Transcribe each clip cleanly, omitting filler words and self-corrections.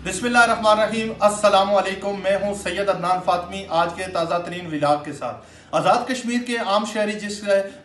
बिस्मिल्लाहिर्रहमानिर्रहीम। अस्सलाम वालेकुम। मैं हूं सैयद अदनान फातमी आज के ताज़ा तरीन व्लॉग के साथ। आज़ाद कश्मीर के आम शहरी जिस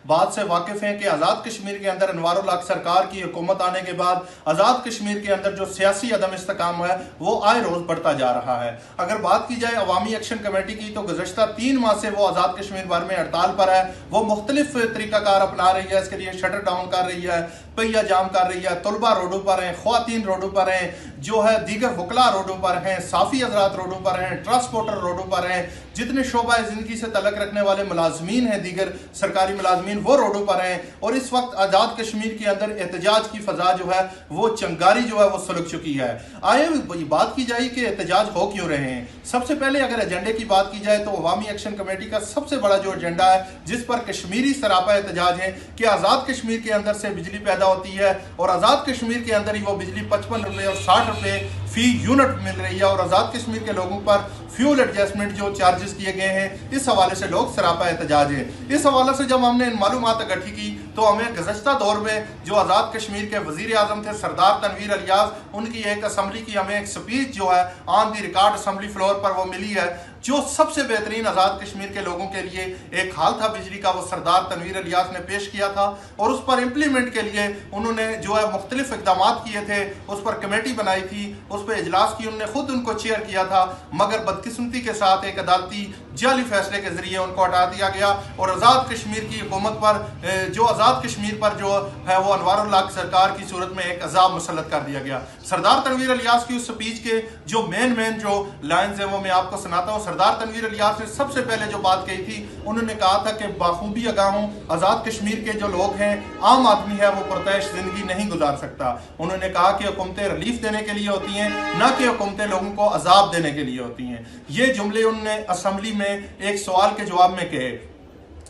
बात से वाकिफ़ हैं कि आज़ाद कश्मीर के अंदर अनवारुल हक सरकार की हुकूमत आने के बाद आज़ाद कश्मीर के अंदर जो सियासी अदम इस्तेकाम है वो आए रोज़ बढ़ता जा रहा है। अगर बात की जाए अवामी एक्शन कमेटी की तो गुज़श्ता 3 माह से वो आज़ाद कश्मीर भर में हड़ताल पर है। वो मुख्तलिफ तरीक़ाकार अपना रही है, इसके लिए शटर डाउन कर रही है, पहिया जाम कर रही है, तलबा रोडों पर हैं, ख्वातीन रोडों पर हैं, जो है दीगर वकला रोडों पर हैं, साफ़ी हज़रात रोडों पर हैं, ट्रांसपोर्टर रोडों पर हैं, जितने शोबा ज़िंदगी से तलक रखने वाले मुलाजमीन हैं, दीगर सरकारी मुलाजमीन वो रोडों पर हैं। और इस वक्त आज़ाद कश्मीर के अंदर एहतजाज की फ़ज़ा जो है वो चंगारी जो है वो सुलग चुकी है। आए बात की जाए कि एहतजाज हो क्यों रहे हैं। सबसे पहले अगर एजेंडे की बात की जाए तो अवामी एक्शन कमेटी का सबसे बड़ा जो एजेंडा है जिस पर कश्मीरी सरापा एहतजाज है कि आज़ाद कश्मीर के अंदर से बिजली पैदा होती है और आज़ाद कश्मीर के अंदर ही वो बिजली 55 रुपये और 60 रुपये फी यूनिट मिल रही है और आज़ाद कश्मीर के लोगों पर फ्यूल एडजस्टमेंट जो चार्जेस किए गए हैं, इस हवाले से लोग सरापा एहतजाज है। इस हवाले से जब हमने मालूमात इकट्ठी की तो हमें गुज़श्ता दौर में जो आज़ाद कश्मीर के वज़ीर आज़म थे सरदार तनवीर अलियास, उनकी एक असम्बली की हमें एक स्पीच जो है on the record assembly floor पर वो मिली है, जो सबसे बेहतरीन आज़ाद कश्मीर के लोगों के लिए एक हाल था बिजली का, वो सरदार तनवीर अलियास ने पेश किया था। और उस पर इम्प्लीमेंट के लिए उन्होंने जो है मुख्तलिफ इकदाम किए थे, उस पर कमेटी बनाई थी, उस पर इजलास की, उन्होंने खुद उनको चेयर किया था, मगर बदकिस्मती के साथ एक अदालती जाली फैसले के जरिए उनको हटा दिया गया और आज़ाद कश्मीर की हुकूमत पर जो आज़ाद कश्मीर पर जो है वो अनवारुल हक सरकार की सूरत में एक अजाब मुसल्लत कर दिया गया। सरदार तनवीर अलियास की उस स्पीच के जो मेन जो लाइन्स हैं वो मैं आपको सुनाता हूँ। सरदार तनवीर अलियास ने सबसे पहले जो बात कही थी, उन्होंने कहा था कि बाखूबी आगाह हूँ, आज़ाद कश्मीर के जो लोग हैं, आम आदमी है, वो पुरतैश जिंदगी नहीं गुजार सकता। उन्होंने कहा कि हुकूमतें रिलीफ देने के लिए होती हैं, ना कि हुकूमतें लोगों को अजाब देने के लिए होती हैं। ये जुमले उन्होंने असम्बली में एक सवाल के जवाब में कहे।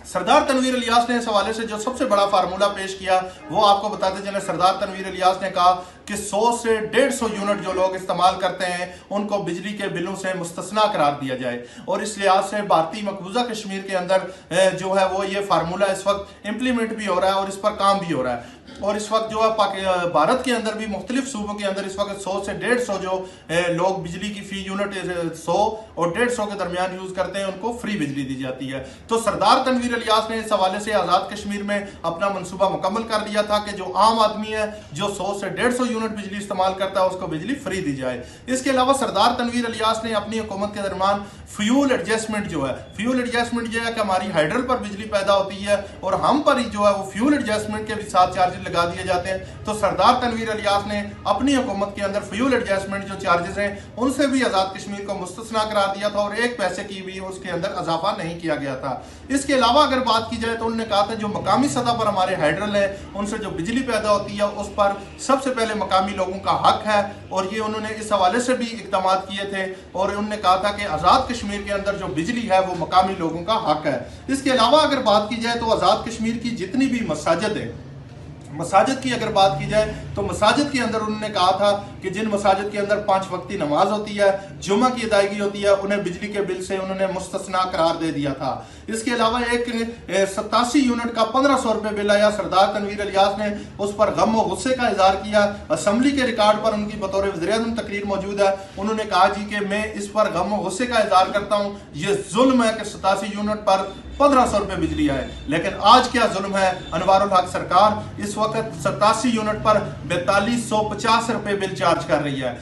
सरदार तनवीर अलियास ने इस हवाले से जो सबसे बड़ा फार्मूला पेश किया वो आपको बताते चले। सरदार तनवीर अलियास ने कहा कि 100 से 150 यूनिट जो लोग इस्तेमाल करते हैं उनको बिजली के बिलों से मुस्तस्ना करार दिया जाए। और इस लिहाज से भारतीय मकबूजा कश्मीर के अंदर जो है वो ये फार्मूला इस वक्त इम्प्लीमेंट भी हो रहा है और इस पर काम भी हो रहा है। और इस वक्त जो है भारत के अंदर भी मुख्तलिफ सूबों के अंदर इस वक्त 100 से 150 जो लोग बिजली की फी यूनिट 100 और 150 के दरमियान यूज करते हैं, उनको फ्री बिजली दी जाती है। तो सरदार तनवीर अलियास ने इस हवाले से आज़ाद कश्मीर में अपना मनसूबा मुकम्मल कर दिया था कि जो आम आदमी है जो 100 से 150 यूनिट बिजली इस्तेमाल करता है उसको बिजली फ्री दी जाए। इसके अलावा सरदार तनवीर अलियास ने अपनी हुकूमत के दरमियान फ्यूल एडजस्टमेंट जो है, फ्यूल एडजस्टमेंट जो है कि हमारी हाइड्रल पर बिजली पैदा होती है और हम पर ही जो है वो फ्यूल एडजस्टमेंट के भी साथ चार्जेस लगा दिए जाते हैं। तो सरदार तनवीर अलियास ने अपनी हुकूमत के अंदर फ्यूल एडजस्टमेंट जो चार्जेस हैं उनसे भी आज़ाद कश्मीर को मुस्तस्ना करार दिया था और 1 पैसे की भी उसके अंदर इजाफा नहीं किया गया था। इसके अलावा अगर बात की जाए तो उन्होंने कहा था जो मकामी सतह पर हमारे हाइड्रल है उनसे जो बिजली पैदा होती है उस पर सबसे पहले मकामी लोगों का हक है। और ये उन्होंने इस हवाले से भी इक़दाम किए थे और उन्होंने कहा था कि आज़ाद कश्मीर के अंदर जो बिजली है वो मकामी लोगों का हक है। इसके अलावा अगर बात की जाए तो आज़ाद कश्मीर की जितनी भी मसाजिद है, मसाजिद की अगर बात की जाए तो मसाजिद के अंदर उन्होंने कहा था कि जिन मसाजिद के अंदर 5 वक्ती नमाज होती है, जुमा की अदायगी होती है, उन्हें बिजली के बिल से उन्होंने मुस्तस्ना करार दे दिया था। इसके अलावा एक 87 यूनिट का 1500 रुपये बिल आया। सरदार तनवीर अलियास ने उस पर गम और गुस्से का इजहार किया। असम्बली के रिकॉर्ड पर उनकी बतौर वज़ीर-ए-आज़म तकरीर मौजूद है। उन्होंने कहा जी कि मैं इस पर गम और गुस्से का इजहार करता हूँ, ये जुल्म है कि 87 यूनिट पर 1500 रुपये बिजली आए। लेकिन आज क्या जुल्म है, अनवारुल हक सरकार इस वक्त 87 यूनिट पर 4250 रुपये बिल चार्ज कर रही है।